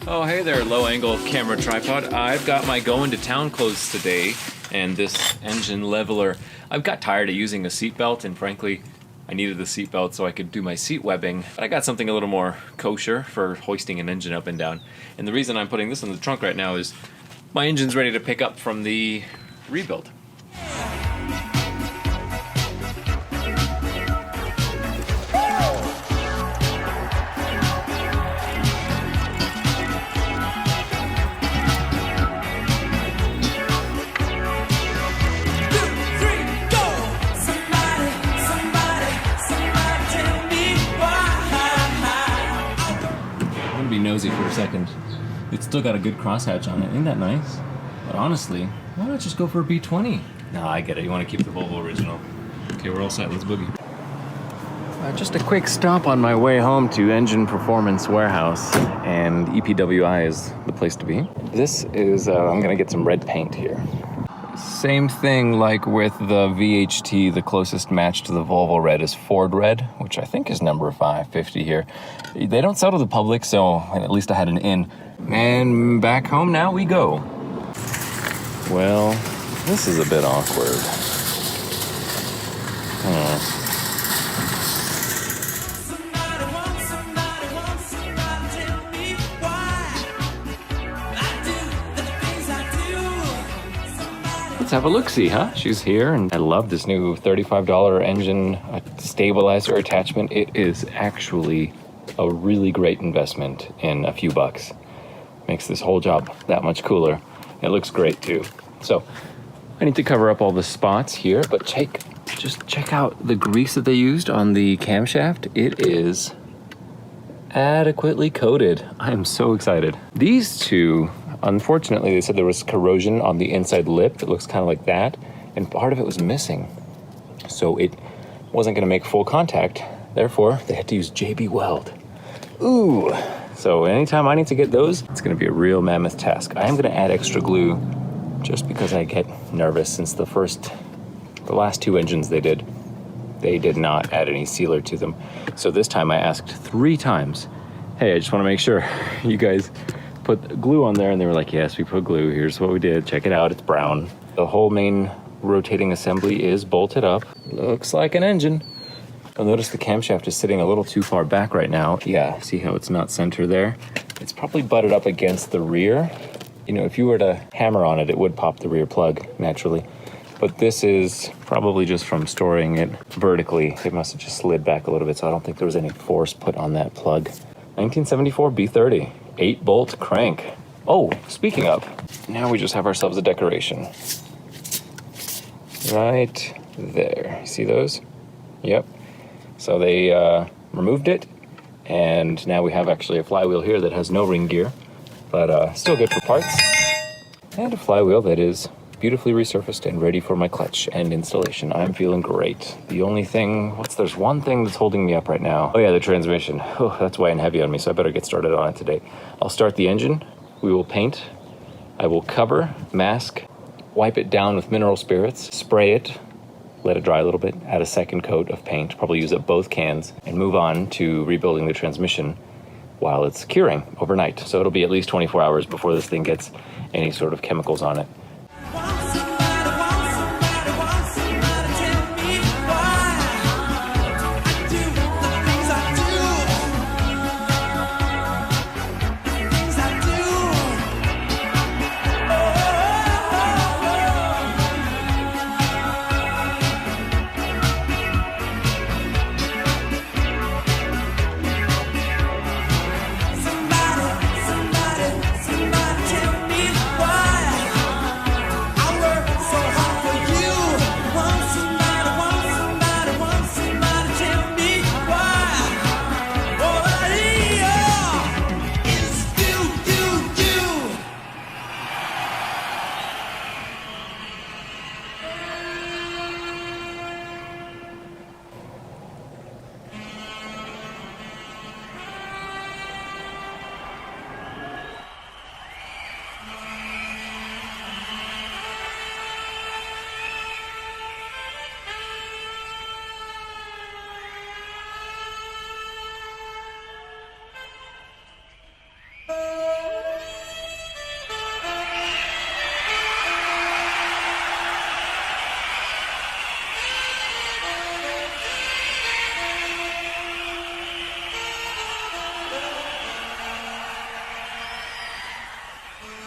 Oh, hey there, low-angle camera tripod. I've got my going to town clothes today, and this engine leveler. I've got tired of using a seatbelt, and frankly, I needed the seatbelt so I could do my seat webbing. But I got something a little more kosher for hoisting an engine up and down. And the reason I'm putting this in the trunk right now is my engine's ready to pick up from the rebuild. Be nosy for a second. It's still got a good crosshatch on it. Ain't that nice? But honestly, why not just go for a B20? No, I get it. You want to keep the Volvo original. Okay, we're all set. Let's boogie. Just a quick stop on my way home to Engine Performance Warehouse, and EPWI is the place to be. This is, I'm gonna get some red paint here. Same thing like with the VHT, the closest match to the Volvo red is Ford red, which I think is number 550 here. They don't sell to the public, so at least I had an in. And back home now we go. Well, this is a bit awkward. Let's have a look-see, huh? She's here, and I love this new $35 engine stabilizer attachment. It is actually a really great investment in a few bucks. Makes this whole job that much cooler. It looks great too. So I need to cover up all the spots here, but just check out the grease that they used on the camshaft. It is adequately coated. I am so excited. These two, unfortunately, they said there was corrosion on the inside lip. It looks kind of like that, and part of it was missing. So it wasn't gonna make full contact. Therefore, they had to use JB Weld. Ooh. So anytime I need to get those, it's gonna be a real mammoth task. I am gonna add extra glue just because I get nervous, since the last two engines they did not add any sealer to them. So this time I asked 3 times, hey, I just wanna make sure you guys put glue on there, and they were like, yes, we put glue. Here's what we did. Check it out, it's brown. The whole main rotating assembly is bolted up. Looks like an engine. You'll notice the camshaft is sitting a little too far back right now. Yeah, see how it's not center there? It's probably butted up against the rear. You know, if you were to hammer on it, it would pop the rear plug naturally. But this is probably just from storing it vertically. It must have just slid back a little bit, so I don't think there was any force put on that plug. 1974 B30, 8-bolt crank. Oh, speaking of, now we just have ourselves a decoration. Right there. You see those? Yep. So they removed it, and now we have actually a flywheel here that has no ring gear, but still good for parts. And a flywheel that is beautifully resurfaced and ready for my clutch and installation. I'm feeling great. The only thing, there's one thing that's holding me up right now. Oh yeah, the transmission. Oh, that's weighing heavy on me, so I better get started on it today. I'll start the engine. We will paint. I will cover, mask, wipe it down with mineral spirits, spray it, let it dry a little bit, add a second coat of paint, probably use up both cans, and move on to rebuilding the transmission while it's curing overnight. So it'll be at least 24 hours before this thing gets any sort of chemicals on it.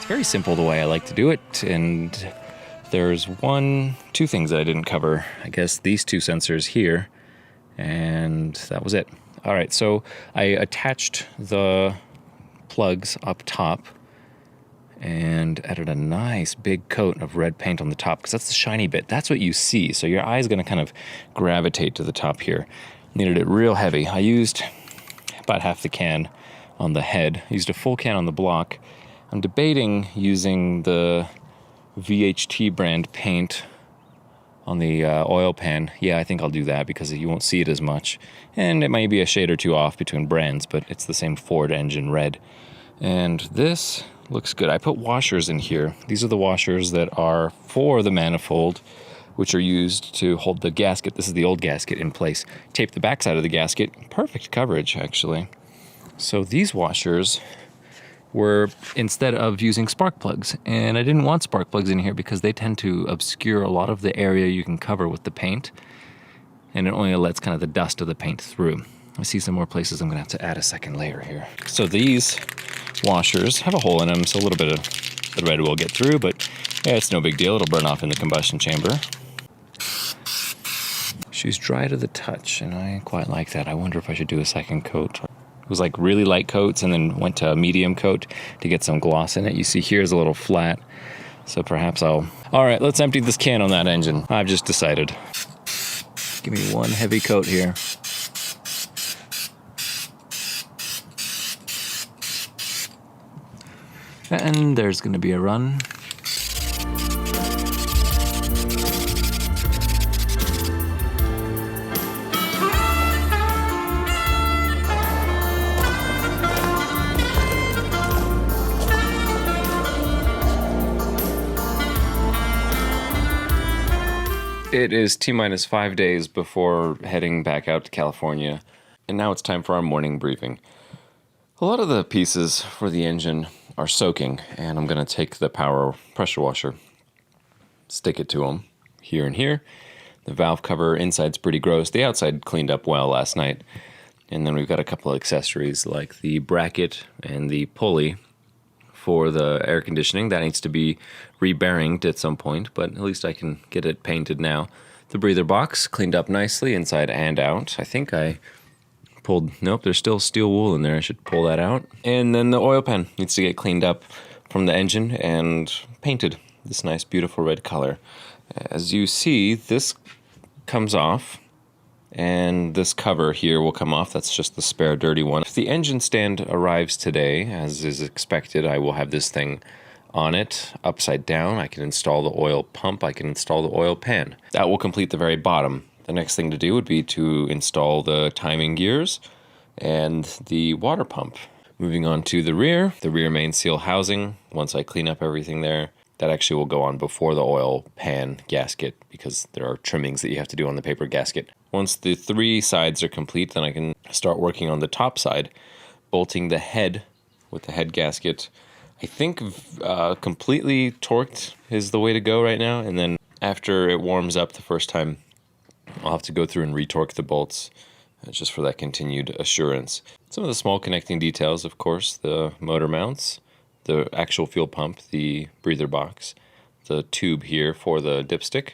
It's very simple the way I like to do it, and there's two things that I didn't cover. I guess these two sensors here, and that was it. All right, so I attached the plugs up top and added a nice big coat of red paint on the top, because that's the shiny bit. That's what you see, so your eye's going to kind of gravitate to the top here. Needed it real heavy. I used about half the can on the head. I used a full can on the block. I'm debating using the VHT brand paint on the oil pan. Yeah, I think I'll do that because you won't see it as much. And it might be a shade or two off between brands, but it's the same Ford engine red. And this looks good. I put washers in here. These are the washers that are for the manifold, which are used to hold the gasket. This is the old gasket in place. Tape the backside of the gasket. Perfect coverage, actually. So these washers were instead of using spark plugs. And I didn't want spark plugs in here because they tend to obscure a lot of the area you can cover with the paint. And it only lets kind of the dust of the paint through. I see some more places I'm gonna have to add a second layer here. So these washers have a hole in them, so a little bit of the red will get through, but yeah, it's no big deal. It'll burn off in the combustion chamber. She's dry to the touch, and I quite like that. I wonder if I should do a second coat. It was like really light coats and then went to a medium coat to get some gloss in it. You see here is a little flat, so perhaps I'll... All right, let's empty this can on that engine. I've just decided. Give me one heavy coat here. And there's going to be a run. It is T-minus 5 days before heading back out to California, and now it's time for our morning briefing. A lot of the pieces for the engine are soaking, and I'm going to take the power pressure washer, stick it to them here and here. The valve cover inside's pretty gross. The outside cleaned up well last night. And then we've got a couple of accessories like the bracket and the pulley for the air conditioning. That needs to be re-bearinged at some point, but at least I can get it painted now. The breather box cleaned up nicely inside and out. I think I pulled... Nope, there's still steel wool in there. I should pull that out. And then the oil pan needs to get cleaned up from the engine and painted this nice, beautiful red color. As you see, this comes off, and this cover here will come off. That's just the spare dirty one. If the engine stand arrives today, as is expected, I will have this thing on it, upside down. I can install the oil pump. I can install the oil pan. That will complete the very bottom. The next thing to do would be to install the timing gears and the water pump. Moving on to the rear main seal housing. Once I clean up everything there, that actually will go on before the oil pan gasket because there are trimmings that you have to do on the paper gasket. Once the three sides are complete, then I can start working on the top side, bolting the head with the head gasket. I think completely torqued is the way to go right now, and then after it warms up the first time, I'll have to go through and retorque the bolts just for that continued assurance. Some of the small connecting details, of course, the motor mounts, the actual fuel pump, the breather box, the tube here for the dipstick,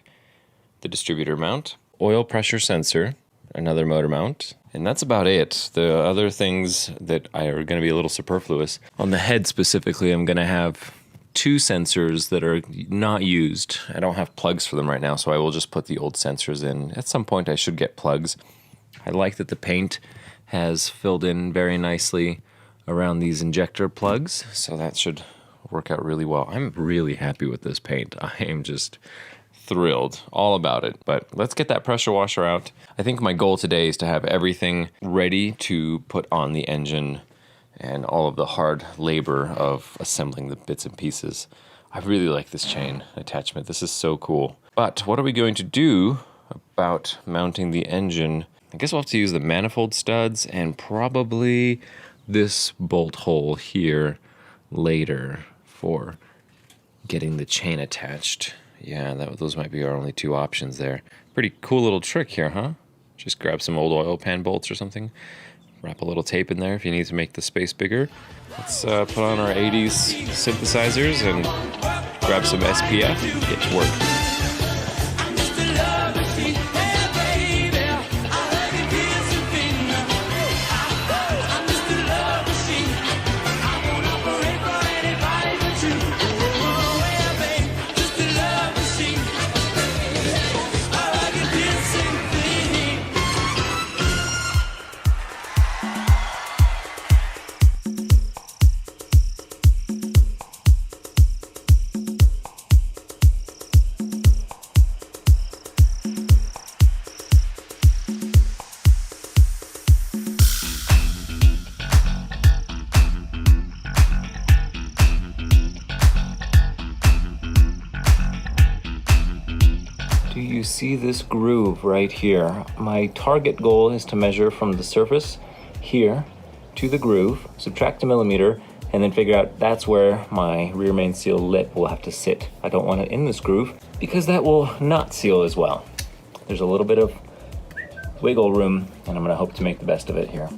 the distributor mount, oil pressure sensor, another motor mount, and that's about it. The other things that are going to be a little superfluous. On the head specifically, I'm going to have two sensors that are not used. I don't have plugs for them right now, so I will just put the old sensors in. At some point, I should get plugs. I like that the paint has filled in very nicely around these injector plugs, so that should work out really well. I'm really happy with this paint. I am just thrilled all about it. But let's get that pressure washer out. I think my goal today is to have everything ready to put on the engine and all of the hard labor of assembling the bits and pieces. I really like this chain attachment. This is so cool. But what are we going to do about mounting the engine? I guess we'll have to use the manifold studs and probably this bolt hole here later for getting the chain attached. Yeah, those might be our only two options there. Pretty cool little trick here, huh? Just grab some old oil pan bolts or something. Wrap a little tape in there if you need to make the space bigger. Let's put on our 80s synthesizers and grab some SPF and get to work. Do you see this groove right here? My target goal is to measure from the surface here to the groove, subtract a millimeter, and then figure out that's where my rear main seal lip will have to sit. I don't want it in this groove because that will not seal as well. There's a little bit of wiggle room, and I'm gonna hope to make the best of it here.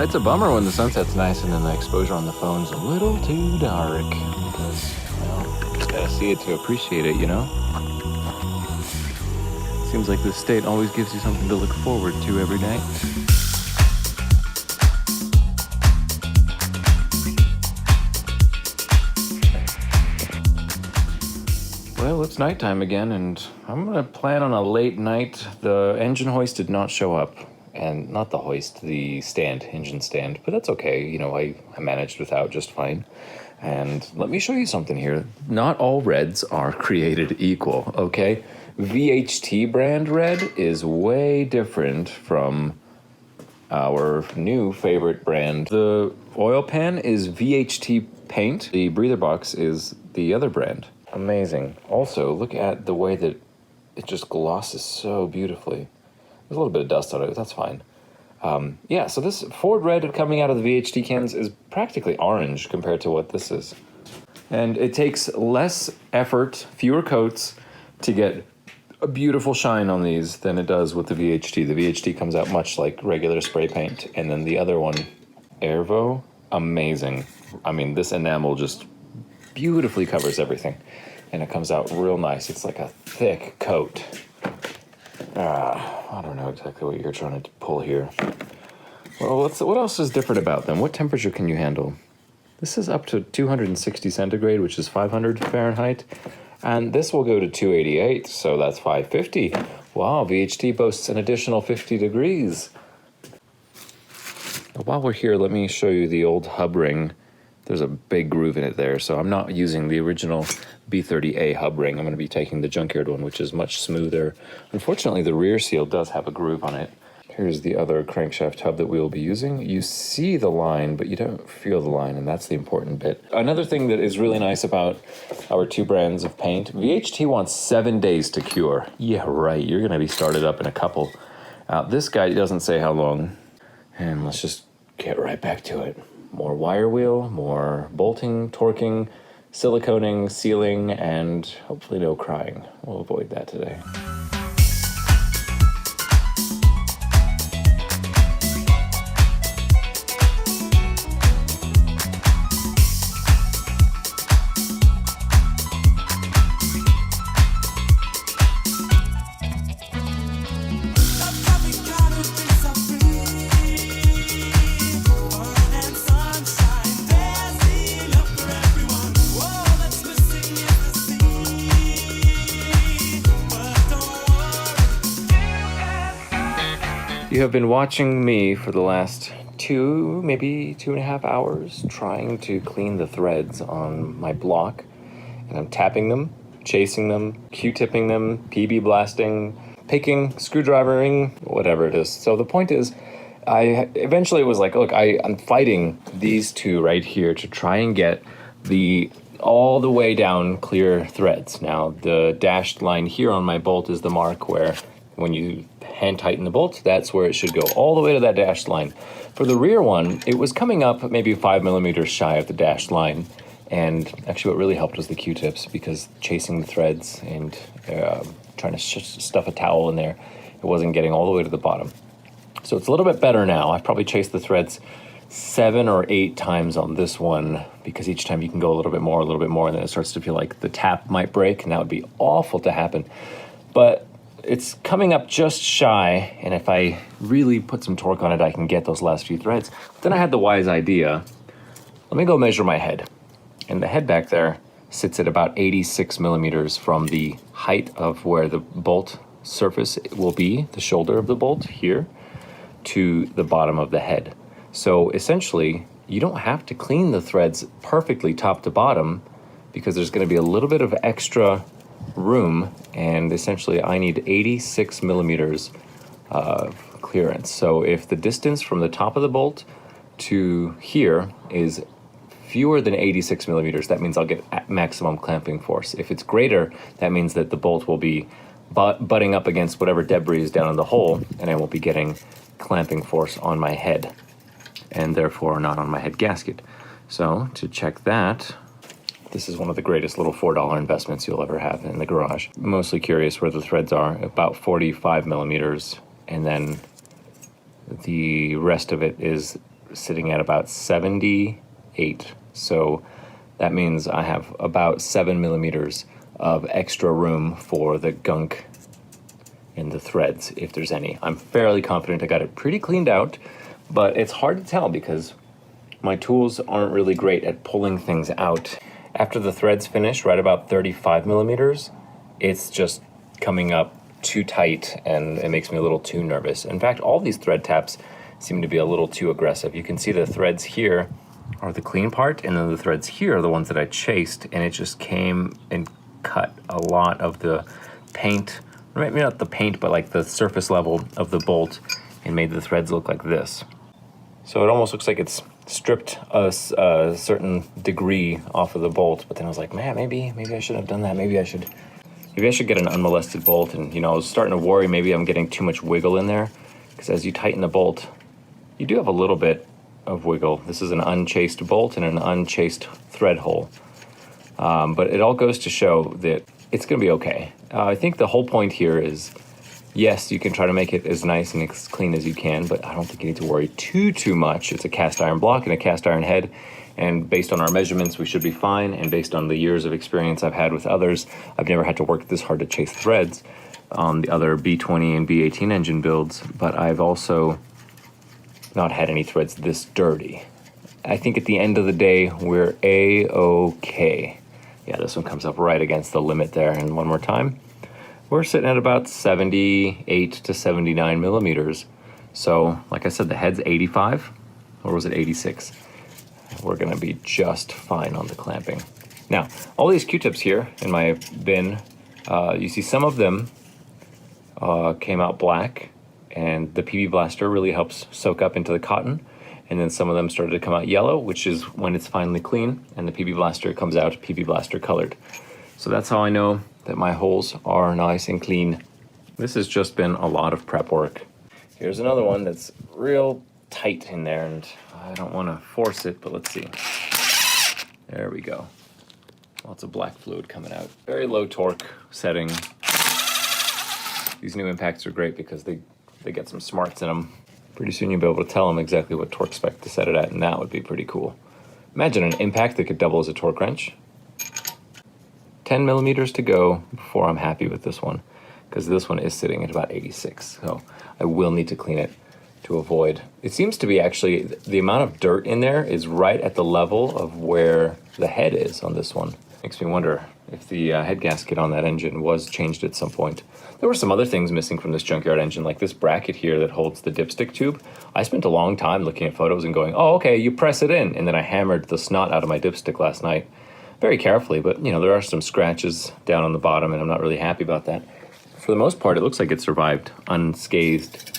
It's a bummer when the sunset's nice and then the exposure on the phone's a little too dark because, well, you gotta see it to appreciate it, you know? Seems like this state always gives you something to look forward to every day. Well, it's nighttime again, and I'm gonna plan on a late night. The engine hoist did not show up. And not the hoist, the stand, engine stand, but that's okay. You know, I managed without just fine. And let me show you something here. Not all reds are created equal, okay? VHT brand red is way different from our new favorite brand. The oil pan is VHT paint. The breather box is the other brand. Amazing. Also, look at the way that it just glosses so beautifully. There's a little bit of dust on it, but that's fine. Yeah, so this Ford Red coming out of the VHT cans is practically orange compared to what this is. And it takes less effort, fewer coats, to get a beautiful shine on these than it does with the VHT. The VHT comes out much like regular spray paint. And then the other one, Airvo, amazing. I mean, this enamel just beautifully covers everything. And it comes out real nice. It's like a thick coat. I don't know exactly what you're trying to pull here. Well, what else is different about them? What temperature can you handle? This is up to 260 centigrade, which is 500 Fahrenheit. And this will go to 288, so that's 550. Wow, VHT boasts an additional 50 degrees. While we're here, let me show you the old hub ring. There's a big groove in it there, so I'm not using the original B30A hub ring. I'm going to be taking the junkyard one, which is much smoother. Unfortunately, the rear seal does have a groove on it. Here's the other crankshaft hub that we will be using. You see the line, but you don't feel the line, and that's the important bit. Another thing that is really nice about our two brands of paint, VHT wants 7 days to cure. Yeah, right, you're going to be started up in a couple. This guy doesn't say how long. And let's just get right back to it. More wire wheel, more bolting, torquing, siliconing, sealing, and hopefully no crying. We'll avoid that today. You have been watching me for the last maybe 2.5 hours, trying to clean the threads on my block. And I'm tapping them, chasing them, Q-tipping them, PB blasting, picking, screwdrivering, whatever it is. So the point is, I eventually was like, look, I'm fighting these two right here to try and get all the way down clear threads. Now, the dashed line here on my bolt is the mark where when you hand tighten the bolt, that's where it should go, all the way to that dashed line. For the rear one, it was coming up maybe 5 millimeters shy of the dashed line. And actually what really helped was the Q-tips, because chasing the threads and trying to stuff a towel in there, it wasn't getting all the way to the bottom. So it's a little bit better now. I've probably chased the threads 7 or 8 times on this one, because each time you can go a little bit more, and then it starts to feel like the tap might break, and that would be awful to happen. But it's coming up just shy, and if I really put some torque on it, I can get those last few threads. But then I had the wise idea, let me go measure my head. And the head back there sits at about 86 millimeters from the height of where the bolt surface will be, the shoulder of the bolt here, to the bottom of the head. So essentially, you don't have to clean the threads perfectly top to bottom, because there's going to be a little bit of extra room, and essentially I need 86 millimeters of clearance. So if the distance from the top of the bolt to here is fewer than 86 millimeters, that means I'll get maximum clamping force. If it's greater, that means that the bolt will be butting up against whatever debris is down in the hole, and I won't be getting clamping force on my head, and therefore not on my head gasket. So to check that, this is one of the greatest little $4 investments you'll ever have in the garage. Mostly curious where the threads are, about 45 millimeters, and then the rest of it is sitting at about 78. So that means I have about 7 millimeters of extra room for the gunk in the threads, if there's any. I'm fairly confident I got it pretty cleaned out, but it's hard to tell because my tools aren't really great at pulling things out. After the threads finish, right about 35 millimeters, it's just coming up too tight, and it makes me a little too nervous. In fact, all these thread taps seem to be a little too aggressive. You can see the threads here are the clean part, and then the threads here are the ones that I chased, and it just came and cut a lot of the paint, maybe not the paint, but like the surface level of the bolt, and made the threads look like this. So it almost looks like it's stripped a certain degree off of the bolt, but then I was like, man, maybe I shouldn't have done that. Maybe I should get an unmolested bolt. And I was starting to worry maybe I'm getting too much wiggle in there, because as you tighten the bolt, you do have a little bit of wiggle. This is an unchased bolt and an unchased thread hole. But it all goes to show that it's going to be okay. I think the whole point here is, yes, you can try to make it as nice and as clean as you can, but I don't think you need to worry too much. It's a cast iron block and a cast iron head, and based on our measurements, we should be fine. And based on the years of experience I've had with others, I've never had to work this hard to chase threads on the other B20 and B18 engine builds, but I've also not had any threads this dirty. I think at the end of the day, we're A-okay. Yeah, this one comes up right against the limit there. And one more time, we're sitting at about 78 to 79 millimeters. So, like I said, the head's 85, or was it 86? We're gonna be just fine on the clamping. Now, all these Q-tips here in my bin, you see some of them came out black, and the PB Blaster really helps soak up into the cotton. And then some of them started to come out yellow, which is when it's finally clean, and the PB Blaster comes out PB Blaster colored. So that's how I know that my holes are nice and clean. This has just been a lot of prep work. Here's another one that's real tight in there, and I don't want to force it, but let's see. There we go. Lots of black fluid coming out. Very low torque setting. These new impacts are great because they get some smarts in them. Pretty soon you'll be able to tell them exactly what torque spec to set it at, and that would be pretty cool. Imagine an impact that could double as a torque wrench. 10 millimeters to go before I'm happy with this one, because this one is sitting at about 86, so I will need to clean it to avoid. It seems to be actually, the amount of dirt in there is right at the level of where the head is on this one. Makes me wonder if the head gasket on that engine was changed at some point. There were some other things missing from this junkyard engine, like this bracket here that holds the dipstick tube. I spent a long time looking at photos and going, oh, okay, you press it in. And then I hammered the snot out of my dipstick last night very carefully, but there are some scratches down on the bottom, and I'm not really happy about that. for the most part, it looks like it survived unscathed.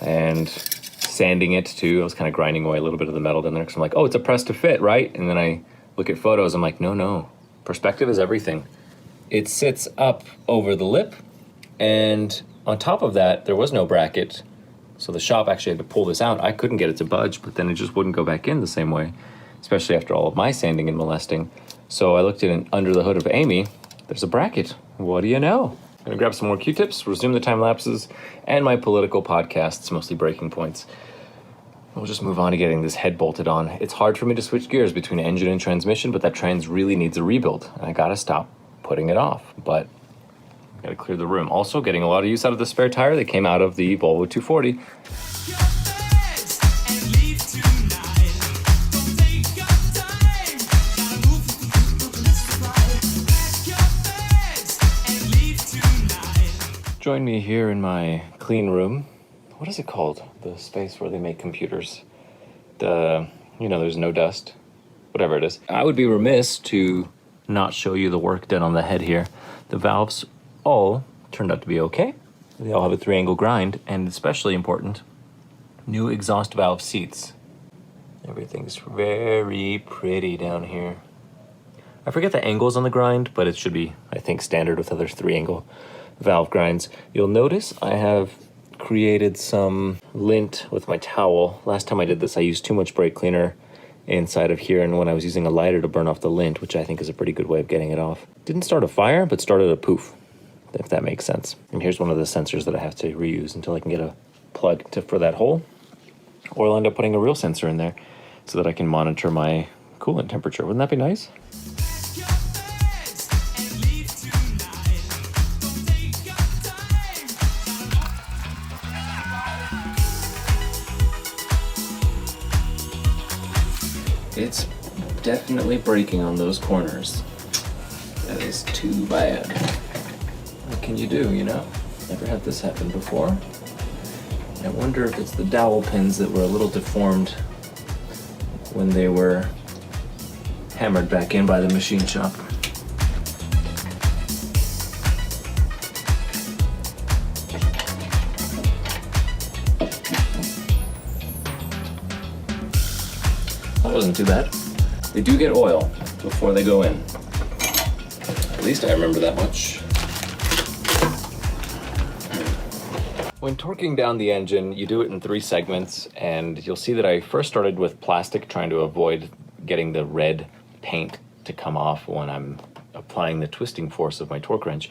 And sanding it too, I was kind of grinding away a little bit of the metal down there because I'm like, oh, it's a press to fit, right? And then I look at photos, I'm like, no, perspective is everything. It sits up over the lip, and on top of that, there was no bracket. So the shop actually had to pull this out. I couldn't get it to budge, but then it just wouldn't go back in the same way, especially after all of my sanding and molesting. So I looked in under the hood of Amy. There's a bracket. What do you know? I'm gonna grab some more Q-tips, resume the time lapses, and my political podcasts, mostly breaking points. We'll just move on to getting this head bolted on. It's hard for me to switch gears between engine and transmission, but that trans really needs a rebuild, and I gotta stop putting it off. But gotta clear the room. Also getting a lot of use out of the spare tire that came out of the Volvo 240. Join me here in my clean room. What is it called? The space where they make computers. There's no dust. Whatever it is. I would be remiss to not show you the work done on the head here. The valves all turned out to be okay. They all have a 3-angle grind, and especially important, new exhaust valve seats. Everything's very pretty down here. I forget the angles on the grind, but it should be, I think, standard with other 3-angle valve grinds. You'll notice I have created some lint with my towel. Last time I did this, I used too much brake cleaner inside of here, and when I was using a lighter to burn off the lint, which I think is a pretty good way of getting it off. Didn't start a fire, but started a poof, if that makes sense. And here's one of the sensors that I have to reuse until I can get a plug for that hole, or I'll end up putting a real sensor in there so that I can monitor my coolant temperature. Wouldn't that be nice? It's definitely braking on those corners. That is too bad. What can you do, Never had this happen before. I wonder if it's the dowel pins that were a little deformed when they were hammered back in by the machine shop. That wasn't too bad. They do get oil before they go in. At least I remember that much. When torquing down the engine, you do it in 3 segments, and you'll see that I first started with plastic, trying to avoid getting the red paint to come off when I'm applying the twisting force of my torque wrench.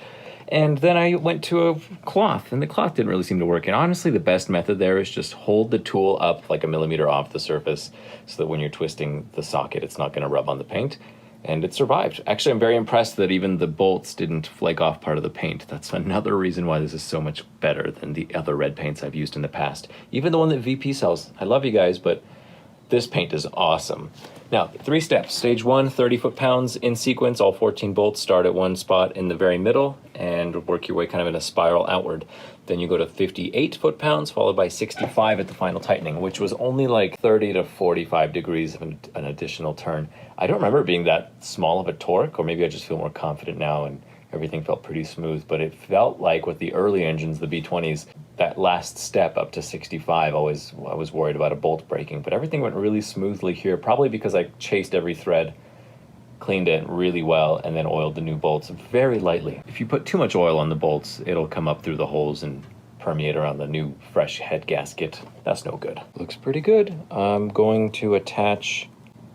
And then I went to a cloth, and the cloth didn't really seem to work. And honestly, the best method there is just hold the tool up like a millimeter off the surface so that when you're twisting the socket, it's not going to rub on the paint. And it survived. Actually, I'm very impressed that even the bolts didn't flake off part of the paint. That's another reason why this is so much better than the other red paints I've used in the past. Even the one that VP sells. I love you guys, but this paint is awesome. Now, 3 steps. Stage 1, 30 foot-pounds in sequence. All 14 bolts start at one spot in the very middle and work your way kind of in a spiral outward. Then you go to 58 foot-pounds, followed by 65 at the final tightening, which was only like 30 to 45 degrees of an additional turn. I don't remember it being that small of a torque, or maybe I just feel more confident now and everything felt pretty smooth, but it felt like with the early engines, the B20s, that last step up to 65, I was worried about a bolt breaking, but everything went really smoothly here, probably because I chased every thread, cleaned it really well, and then oiled the new bolts very lightly. If you put too much oil on the bolts, it'll come up through the holes and permeate around the new fresh head gasket. That's no good. Looks pretty good. I'm going to attach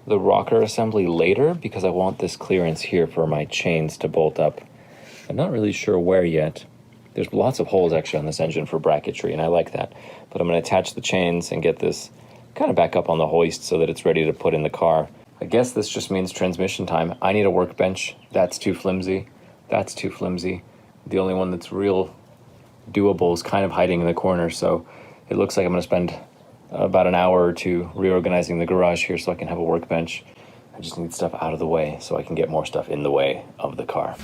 the rocker assembly later because I want this clearance here for my chains to bolt up. I'm not really sure where yet. There's lots of holes actually on this engine for bracketry, and I like that. But I'm going to attach the chains and get this kind of back up on the hoist so that it's ready to put in the car. I guess this just means transmission time. I need a workbench. That's too flimsy. That's too flimsy. The only one that's real doable is kind of hiding in the corner, so it looks like I'm going to spend about an hour or 2 reorganizing the garage here so I can have a workbench. I just need stuff out of the way so I can get more stuff in the way of the car.